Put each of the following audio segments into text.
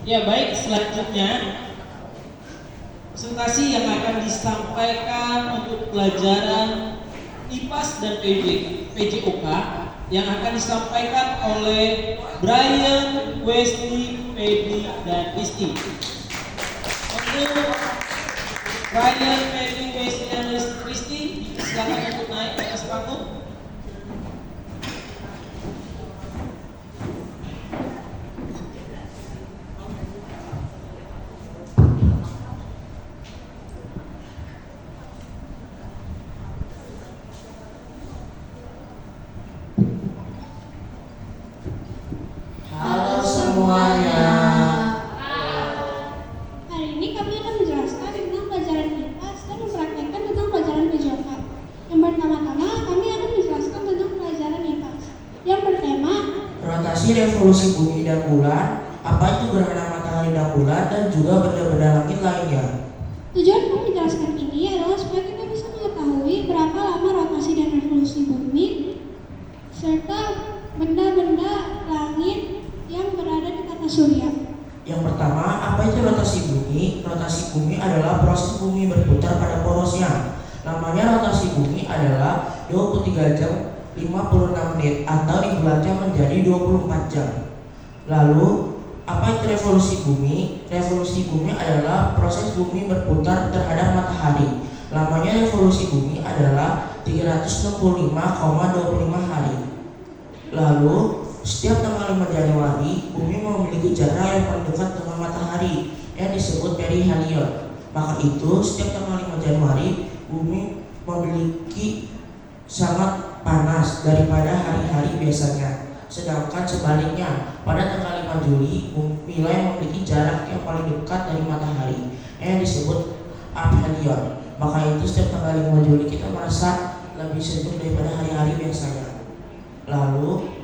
Ya baik, selanjutnya presentasi yang akan disampaikan untuk pelajaran IPAS dan PJOK yang akan disampaikan oleh Brian, Wesley, Feby, dan Isti. Untuk Brian, Feby, Wesley, dan Isti, silakan untuk naik ke atas panggung. Halo semuanya. Hari ini kami akan menjelaskan tentang pelajaran IPAS dan mempraktekkan tentang pelajaran PJOK. Yang pertama-tama kami akan menjelaskan tentang pelajaran IPAS yang bertema Rotasi revolusi bumi dan bulan, apa itu gerhana matahari dan bulan, dan juga benda-benda langit lainnya. tujuan kami menjelaskan ini adalah supaya kita bisa mengetahui berapa lama rotasi dan revolusi bumi serta benda-benda langit yang berada di tata surya. Yang pertama, apa itu rotasi bumi? Rotasi bumi adalah proses bumi berputar pada porosnya. Lamanya rotasi bumi adalah 23 jam 56 menit atau dibulatkan menjadi 24 jam. Lalu, apa itu revolusi bumi? Revolusi bumi adalah proses bumi berputar terhadap matahari. Lamanya revolusi bumi adalah 365,25 hari. Lalu, setiap tanggal 5 Januari, bumi memiliki jarak yang paling dekat dengan matahari yang disebut perihelion. Maka itu, setiap tanggal 5 Januari, bumi memiliki sangat panas daripada hari-hari biasanya. Sedangkan sebaliknya, pada tanggal 5 Juli, bumi memiliki jarak yang paling dekat dari matahari yang disebut aphelion. Maka itu, setiap tanggal 5 Juli kita merasa lebih sejuk daripada hari-hari biasanya. Lalu,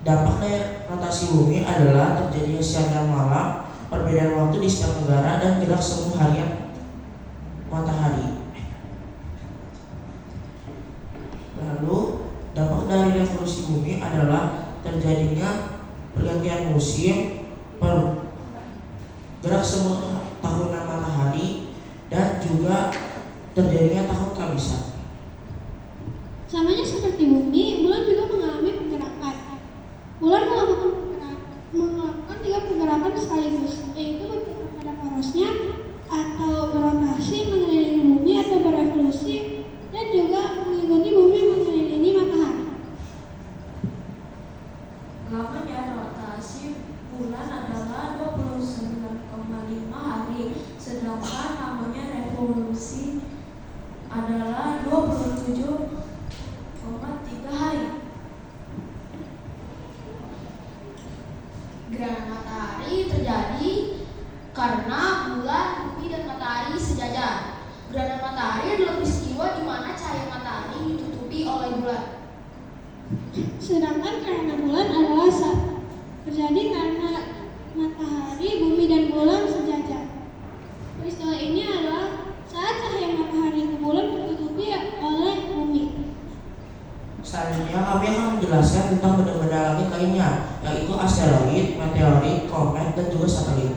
dampak dari rotasi bumi adalah terjadinya siang dan malam, perbedaan waktu di setiap negara, dan gerak semu harian matahari. Lalu, dampak dari revolusi bumi adalah terjadinya pergantian musim, gerak semu tahunan matahari, dan juga terjadinya tahun kehabisan. Samanya seperti bumi, bulan juga mengalami pergerakan. Bulan melakukan 3 pergerakan sekaligus, yaitu berputar pada porosnya, atau berotasi mengelilingi bumi atau berevolusi, dan juga mengikuti bumi mengelilingi matahari. Lamanya rotasi bulan adalah 29,5 hari, sedangkan lamanya revolusi adalah 27,3 hari. Gerhana matahari terjadi karena bulan, bumi, dan matahari sejajar. Gerhana matahari adalah peristiwa di mana cahaya matahari ditutupi oleh bulan. Sedangkan gerhana bulan adalah saat terjadi karena matahari, bumi, dan bulan sejajar. Peristiwa ini adalah saat cahaya matahari ke bulan tertutupi oleh bumi. Selanjutnya kami akan menjelaskan tentang benda-benda langit lainnya, yaitu asteroid, meteorit, komet, dan juga satelit.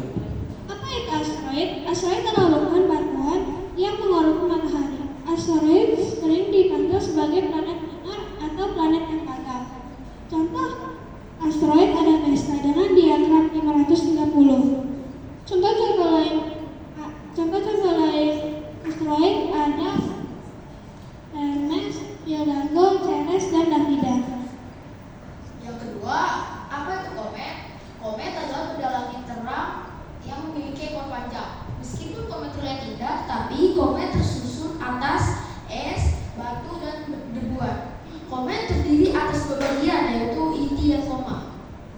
Apa itu asteroid? Asteroid adalah bahan batuan yang mengelilingi matahari. Asteroid sering dipantau sebagai planet minor atau planet yang gagal. Contoh asteroid ada Vesta dengan diagram 530. Contoh-contoh lain asteroid ada Hermes, Hildago, Ceres, dan Davida. Yang kedua, apa itu komet? Komet adalah benda langit terang yang memiliki ekor panjang. Meskipun komet terlihat indah, tapi komet tersusun atas es, batu, dan debuan. Komet terdiri atas 2 bagian, yaitu inti dan koma.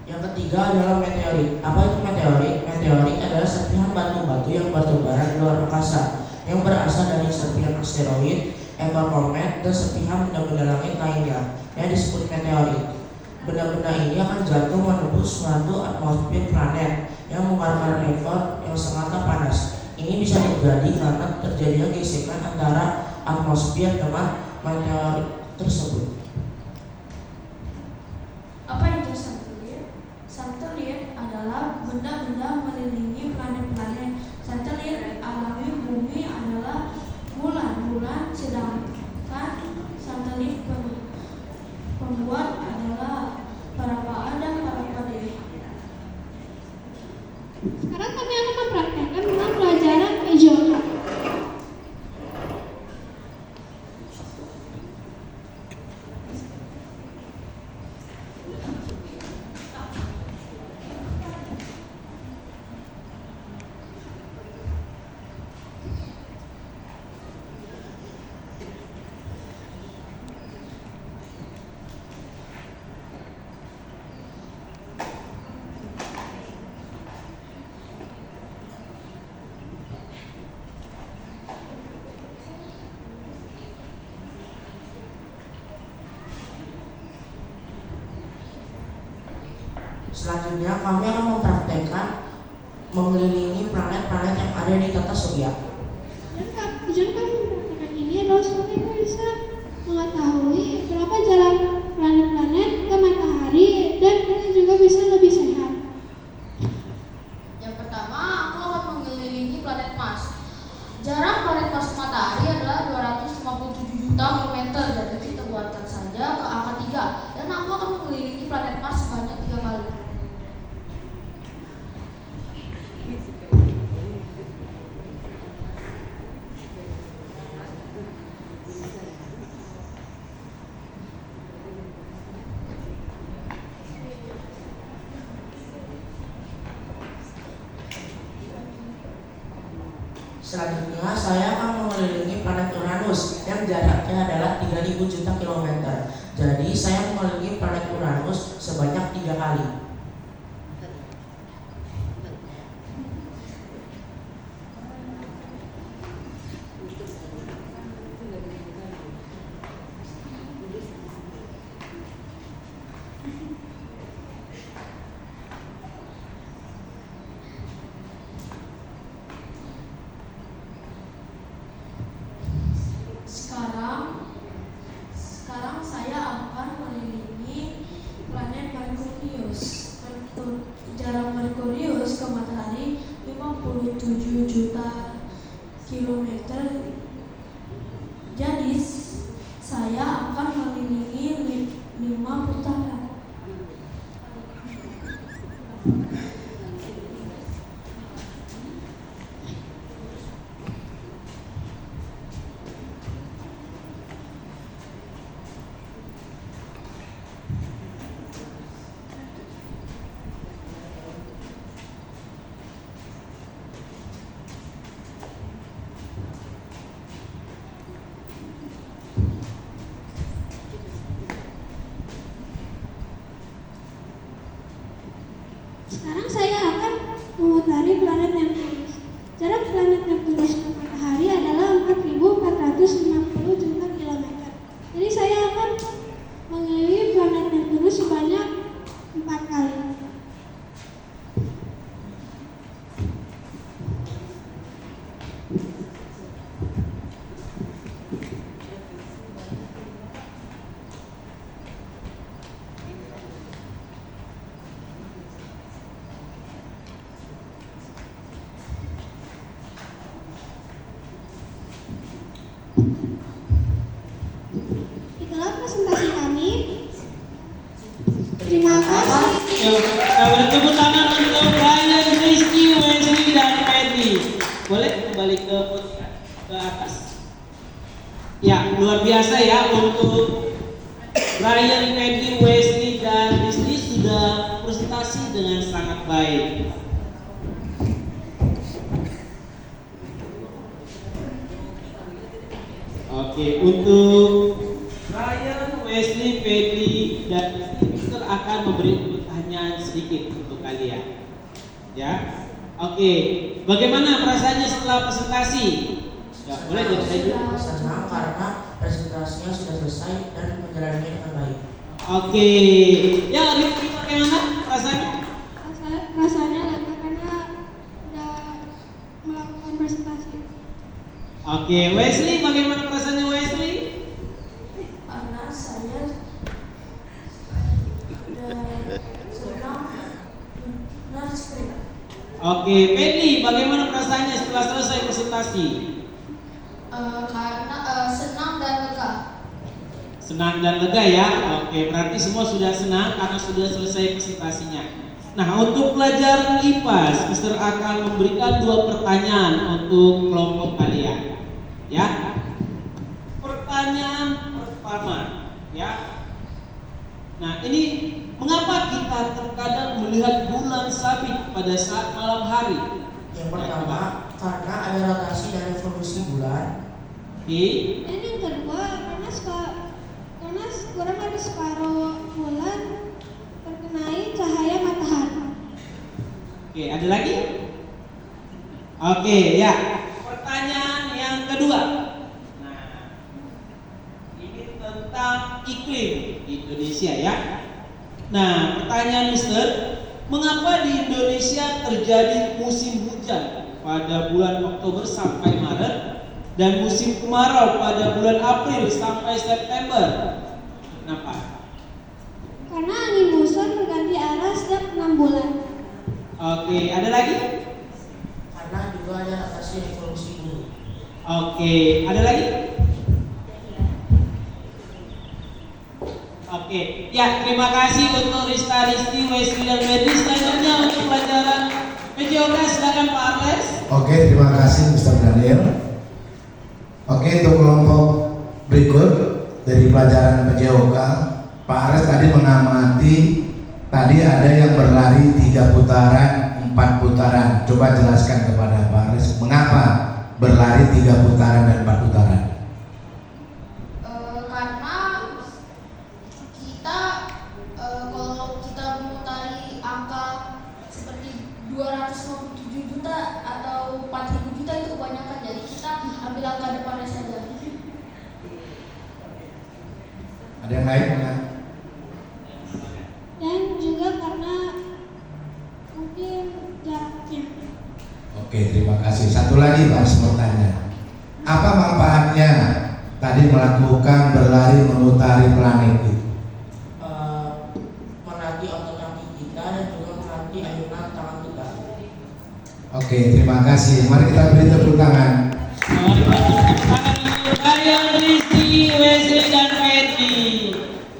Yang ketiga adalah meteorit. Apa itu meteorit? Meteorit adalah serpihan batu-batu yang bertebaran di luar angkasa yang berasal dari serpihan asteroid, ekor komet, dan serpihan benda-benda langit lainnya yang disebut meteorit. Benda-benda ini akan jatuh menembus suatu atmosfer planet yang mengeluarkan ekor yang sangatlah panas. Ini bisa terjadi karena terjadinya gesekan antara atmosfer dengan meteorit tersebut. Apa itu satelit? Satelit adalah benda-benda mengelilingi Selanjutnya kami akan mempraktekkan mengelilingi planet-planet yang ada di tata surya. Tujuan kami mempraktekkan ini adalah supaya kita bisa mengetahui berapa jalan planet-planet ke matahari dan kita juga bisa lebih sehat. Yang pertama, aku akan mengelilingi planet Mars. Jarak planet Mars ke matahari adalah 257 juta kilometer. Jadi kita buatkan saja ke angka 3. Dan aku akan mengelilingi planet Mars sebanyak 3 kali. Selanjutnya saya akan mengelilingi planet Uranus yang jaraknya adalah 3000 juta kilometer. Jadi saya mengelilingi planet Uranus sebanyak 3 kali. Sekarang saya akan mengelilingi planet Merkurius. Jarak Merkurius ke matahari 57 juta kilometer. Jadi saya akan mengelilingi 5 putaran. Sekarang saya akan memutari planet Neptunus. Jarak planet Neptunus ke matahari adalah 4.450 juta kilometer. Jadi saya akan mengelilingi planet Neptunus sebanyak 4 kali. Itulah presentasi kami. Terima kasih. Beri tepuk tangan untuk Brian, Rizky, Wesley, dan Patty. Boleh kembali ke atas. Ya, luar biasa ya untuk Brian, Patty, Wesley, dan Rizky sudah presentasi dengan sangat baik. Oke, untuk Brian, Wesley, Patty, dan Mister akan memberi pertanyaan sedikit untuk kalian. Ya, oke. Bagaimana perasaannya setelah presentasi? Ya, boleh jadi dulu. Senang karena presentasinya sudah selesai dan menjalannya dengan baik. Oke, ya Rizky bagaimana perasaannya? Rasanya lega karena udah melakukan presentasi. Oke, Wesley bagaimana perasaannya Wesley? Karena saya senang benar sekali. Oke, Patty bagaimana perasaannya setelah selesai presentasi? Karena senang dan lega. Senang dan lega ya. Oke, berarti semua sudah senang karena sudah selesai presentasinya. Nah, untuk pelajaran IPAS, Mister akan memberikan 2 pertanyaan untuk kelompok kalian. Ya. Pertanyaan pertama, ya. Nah, ini mengapa kita terkadang melihat bulan sabit pada saat malam hari? Yang pertama, karena ada rotasi dan revolusi bulan. Oke. Dan yang kedua, karena kurang dari separuh bulan terkenai cahaya matahari. Oke, ada lagi? Oke, ya. Pertanyaan yang kedua. Nah, ini tentang iklim Indonesia ya. Nah, pertanyaan Mister, Mengapa di Indonesia terjadi musim hujan pada bulan Oktober sampai Maret dan musim kemarau pada bulan April sampai September? Kenapa? Karena angin muson berganti arah setiap 6 bulan. Oke, ada lagi? Karena juga ada rotasi revolusi bumi. Oke, ada lagi? Oke, ya terima kasih untuk Rista Risti, Wesley dan Medi. Selanjutnya untuk pelajaran PJOK, silakan Pak Arles. Oke, terima kasih Mr. Daniel. Oke, untuk kelompok berikut dari pelajaran PJOK, Pak Ares tadi mengamati tadi ada yang berlari 3 putaran, 4 putaran. Coba jelaskan kepada Pak Ares mengapa berlari 3 putaran dan 4 putaran. Karena kita kalau kita memutari angka seperti 257 juta atau 4.000 juta itu kebanyakan, jadi kita ambil angka depannya saja. Ada yang lain? Dan juga karena mungkin jaraknya. Oke, terima kasih. Satu lagi Pak Ares mau tanya. Apa manfaatnya tadi melakukan berlari memutari planet itu? Melatih otot kaki kita dan juga melatih ayunan tangan kita. Oke, terima kasih. Mari kita beri tepuk tangan. Brian, Risti, Wesley dan Medi.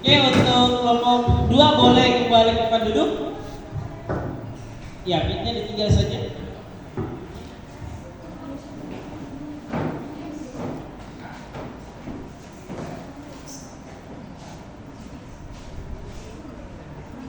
Oke, untuk kelompok 2 boleh kembali ke tempat duduk. Ya, mic-nya ditinggal saja.